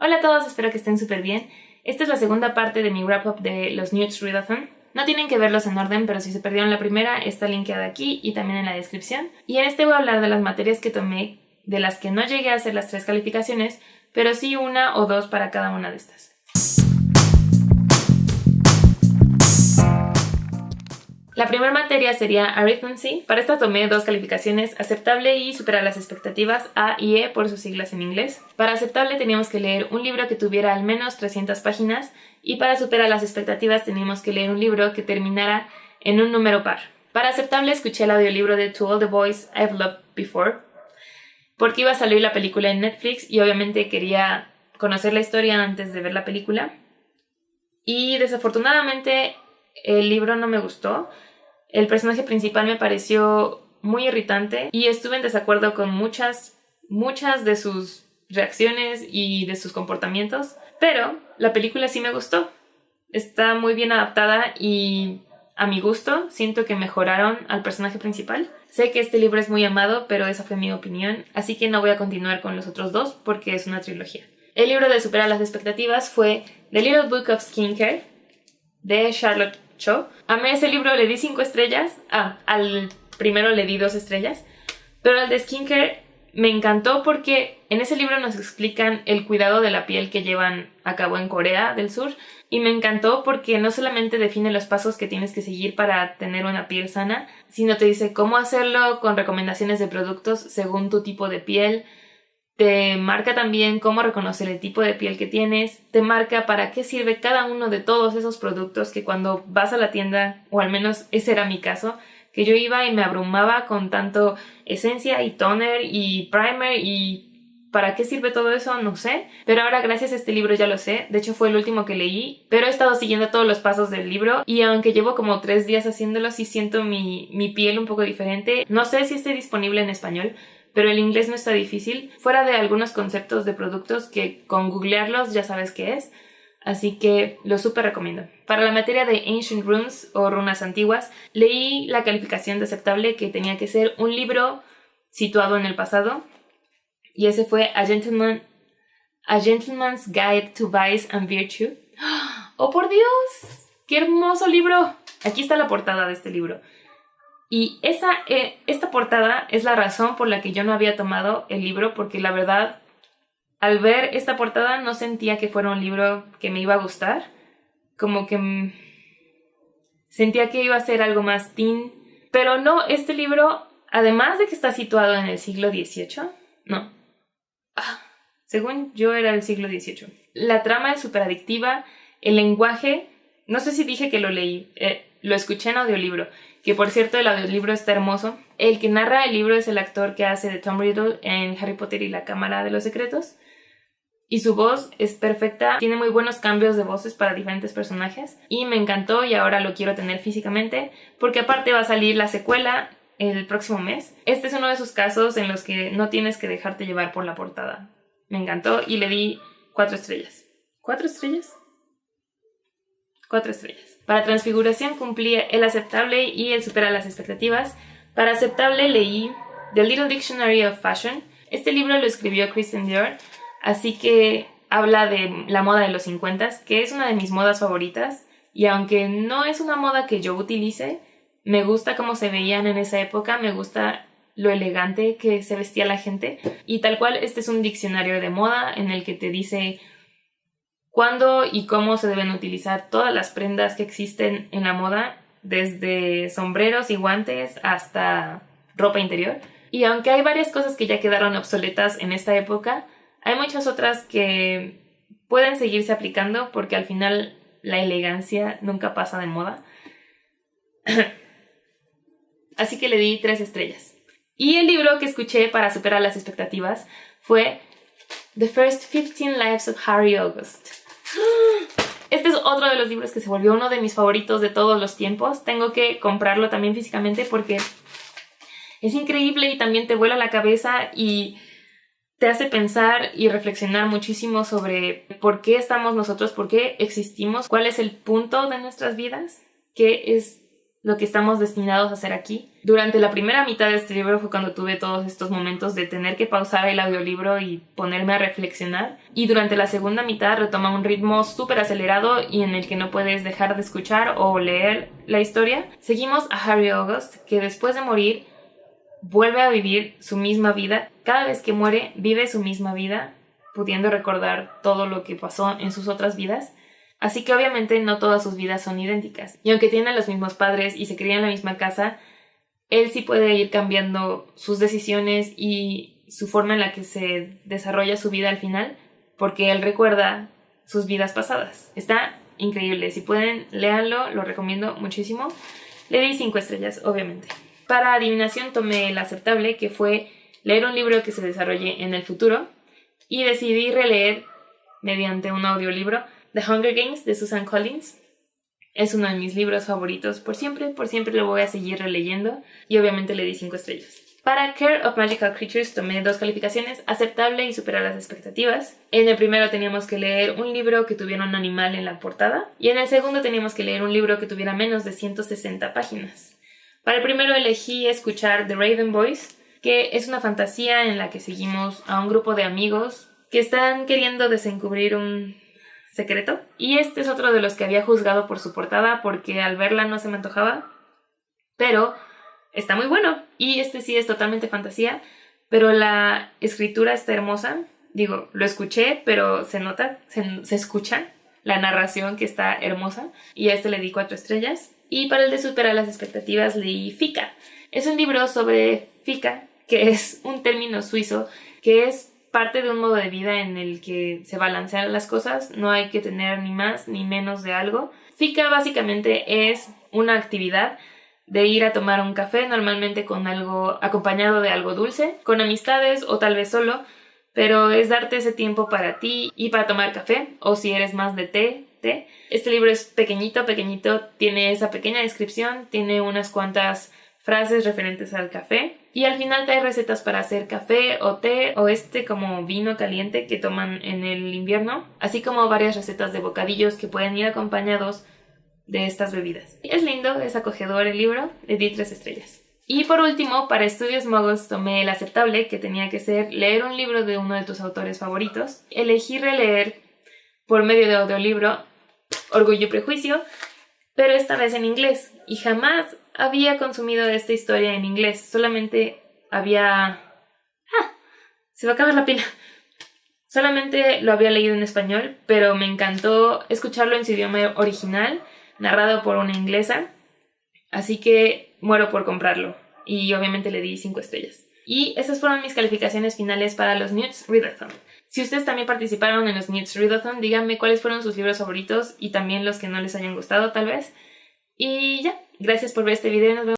Hola a todos, espero que estén súper bien. Esta es la segunda parte de mi wrap-up de los Newts Readathon. No tienen que verlos en orden, pero si se perdieron la primera, está linkeada aquí y también en la descripción. Y en este voy a hablar de las materias que tomé, de las que no llegué a hacer las 3 calificaciones, pero sí 1 o 2 para cada una de estas. La primera materia sería Arithmancy. Para esta tomé 2 calificaciones, aceptable y superar las expectativas, A y E por sus siglas en inglés. Para aceptable teníamos que leer un libro que tuviera al menos 300 páginas y para superar las expectativas teníamos que leer un libro que terminara en un número par. Para aceptable escuché el audiolibro de To All the Boys I've Loved Before porque iba a salir la película en Netflix y obviamente quería conocer la historia antes de ver la película. Y desafortunadamente el libro no me gustó. El personaje principal me pareció muy irritante y estuve en desacuerdo con muchas de sus reacciones y de sus comportamientos, pero la película sí me gustó. Está muy bien adaptada y a mi gusto siento que mejoraron al personaje principal. Sé que este libro es muy amado, pero esa fue mi opinión, así que no voy a continuar con los otros 2 porque es una trilogía. El libro de superar las expectativas fue The Little Book of Skincare de Charlotte Cho. Amé ese libro, le di 5 estrellas. Al primero le di 2 estrellas. Pero al de Skincare me encantó porque en ese libro nos explican el cuidado de la piel que llevan a cabo en Corea del Sur. Y me encantó porque no solamente define los pasos que tienes que seguir para tener una piel sana, sino te dice cómo hacerlo con recomendaciones de productos según tu tipo de piel. Te marca también cómo reconocer el tipo de piel que tienes, te marca para qué sirve cada uno de todos esos productos que cuando vas a la tienda, o al menos ese era mi caso, que yo iba y me abrumaba con tanto esencia y toner y primer y para qué sirve todo eso, no sé. Pero ahora gracias a este libro ya lo sé, de hecho fue el último que leí, pero he estado siguiendo todos los pasos del libro y aunque llevo como 3 días haciéndolo, sí siento mi piel un poco diferente. No sé si esté disponible en español, pero el inglés no está difícil, fuera de algunos conceptos de productos que con googlearlos ya sabes qué es, así que lo súper recomiendo. Para la materia de Ancient Runes o runas antiguas, leí la calificación de aceptable que tenía que ser un libro situado en el pasado, y ese fue A Gentleman's Guide to Vice and Virtue. ¡Oh, por Dios! ¡Qué hermoso libro! Aquí está la portada de este libro. Y esta portada es la razón por la que yo no había tomado el libro, porque la verdad, al ver esta portada no sentía que fuera un libro que me iba a gustar. Como que sentía que iba a ser algo más teen. Pero no, este libro, además de que está situado en el siglo XVIII, según yo era el siglo XVIII. La trama es súper adictiva, el lenguaje, no sé si dije que lo leí, lo escuché en audiolibro. Que por cierto el audiolibro está hermoso. El que narra el libro es el actor que hace de Tom Riddle en Harry Potter y la Cámara de los Secretos. Y su voz es perfecta, tiene muy buenos cambios de voces para diferentes personajes. Y me encantó y ahora lo quiero tener físicamente, porque aparte va a salir la secuela el próximo mes. Este es uno de esos casos en los que no tienes que dejarte llevar por la portada. Me encantó y le di 4 estrellas. ¿4 estrellas? 4 estrellas. Para transfiguración cumplí el aceptable y el supera las expectativas. Para aceptable leí The Little Dictionary of Fashion. Este libro lo escribió Christian Dior, así que habla de la moda de los 50s, que es una de mis modas favoritas. Y aunque no es una moda que yo utilice, me gusta cómo se veían en esa época, me gusta lo elegante que se vestía la gente. Y tal cual, este es un diccionario de moda en el que te dice cuándo y cómo se deben utilizar todas las prendas que existen en la moda, desde sombreros y guantes hasta ropa interior. Y aunque hay varias cosas que ya quedaron obsoletas en esta época, hay muchas otras que pueden seguirse aplicando porque al final la elegancia nunca pasa de moda. Así que le di 3 estrellas. Y el libro que escuché para superar las expectativas fue The First 15 Lives of Harry August. Este es otro de los libros que se volvió uno de mis favoritos de todos los tiempos. Tengo que comprarlo también físicamente porque es increíble y también te vuela la cabeza y te hace pensar y reflexionar muchísimo sobre por qué estamos nosotros, por qué existimos, cuál es el punto de nuestras vidas, qué es lo que estamos destinados a hacer aquí. Durante la primera mitad de este libro fue cuando tuve todos estos momentos de tener que pausar el audiolibro y ponerme a reflexionar. Y durante la segunda mitad retoma un ritmo súper acelerado y en el que no puedes dejar de escuchar o leer la historia. Seguimos a Harry August, que después de morir vuelve a vivir su misma vida. Cada vez que muere, vive su misma vida, pudiendo recordar todo lo que pasó en sus otras vidas. Así que obviamente no todas sus vidas son idénticas. Y aunque tiene a los mismos padres y se cría en la misma casa, él sí puede ir cambiando sus decisiones y su forma en la que se desarrolla su vida al final, porque él recuerda sus vidas pasadas. Está increíble. Si pueden, léanlo, lo recomiendo muchísimo. Le di 5 estrellas, obviamente. Para adivinación tomé el aceptable, que fue leer un libro que se desarrolle en el futuro, y decidí releer mediante un audiolibro The Hunger Games de Susan Collins. Es uno de mis libros favoritos por siempre lo voy a seguir releyendo y obviamente le di 5 estrellas. Para Care of Magical Creatures tomé 2 calificaciones, aceptable y superar las expectativas. En el primero teníamos que leer un libro que tuviera un animal en la portada y en el segundo teníamos que leer un libro que tuviera menos de 160 páginas. Para el primero elegí escuchar The Raven Boys, que es una fantasía en la que seguimos a un grupo de amigos que están queriendo desencubrir un secreto. Y este es otro de los que había juzgado por su portada porque al verla no se me antojaba, pero está muy bueno. Y este sí es totalmente fantasía, pero la escritura está hermosa. Digo, lo escuché, pero se nota, se escucha la narración que está hermosa. Y a este le di 4 estrellas. Y para el de superar las expectativas leí Fika. Es un libro sobre Fika, que es un término suizo que es parte de un modo de vida en el que se balancean las cosas, no hay que tener ni más ni menos de algo. Fika básicamente es una actividad de ir a tomar un café, normalmente con algo acompañado de algo dulce, con amistades o tal vez solo, pero es darte ese tiempo para ti y para tomar café, o si eres más de té. Este libro es pequeñito, tiene esa pequeña descripción, tiene unas cuantas frases referentes al café y al final trae recetas para hacer café o té o como vino caliente que toman en el invierno, así como varias recetas de bocadillos que pueden ir acompañados de estas bebidas. Es lindo, es acogedor el libro, le di 3 estrellas. Y por último, para Estudios Muggles tomé el aceptable, que tenía que ser leer un libro de uno de tus autores favoritos. Elegí releer por medio de audiolibro Orgullo y Prejuicio, pero esta vez en inglés, y jamás había consumido esta historia en inglés, solamente se va a acabar la pila. Solamente lo había leído en español, pero me encantó escucharlo en su idioma original, narrado por una inglesa, así que muero por comprarlo, y obviamente le di 5 estrellas. Y esas fueron mis calificaciones finales para los Newts Readathon. Si ustedes también participaron en los Newts Readathon, díganme cuáles fueron sus libros favoritos y también los que no les hayan gustado tal vez. Y ya, gracias por ver este video, nos vemos.